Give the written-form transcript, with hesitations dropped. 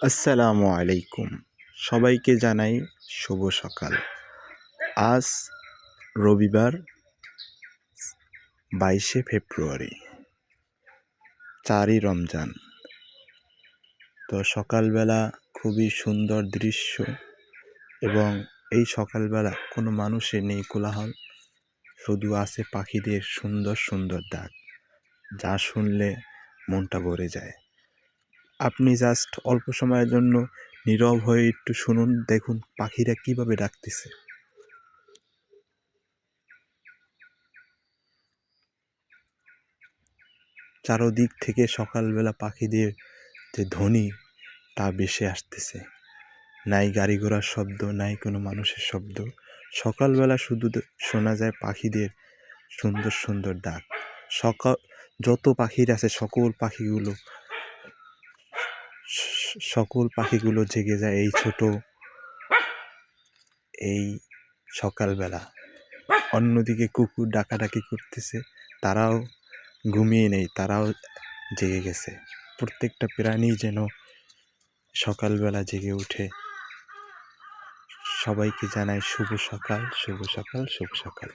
আসসালামু আলাইকুম। সবাইকে জানাই শুভ সকাল। আজ রবিবার 22শে ফেব্রুয়ারি, 4ই রমজান। তো সকালবেলা খুবই সুন্দর দৃশ্য এবং এই সকালবেলা কোনো মানুষের নেই কোলাহল, শুধু আছে পাখিদের সুন্দর সুন্দর ডাক, যা শুনলে মনটা ভরে যায়। আপনি জাস্ট অল্প সময়ের জন্য নীরব হয়ে একটু শুনুন, দেখুন পাখিরা কিভাবে ডাকতেছে। চারদিক থেকে সকালবেলা পাখিদের যে ধ্বনি তা ভেসে আসতেছে। নাই গাড়ি ঘোড়ার শব্দ, নাই কোনো মানুষের শব্দ। সকালবেলা শুধু শোনা যায় পাখিদের সুন্দর সুন্দর ডাক। যত পাখির আছে সকল পাখিগুলো জেগে যায় এই সকালবেলা। অন্যদিকে কুকুর ডাকাডাকি করতেছে, তারাও ঘুমিয়ে নেই, তারাও জেগে গেছে। প্রত্যেকটা প্রাণী যেন সকালবেলা জেগে ওঠে। সবাইকে জানাই শুভ সকাল, শুভ সকাল, শুভ সকাল।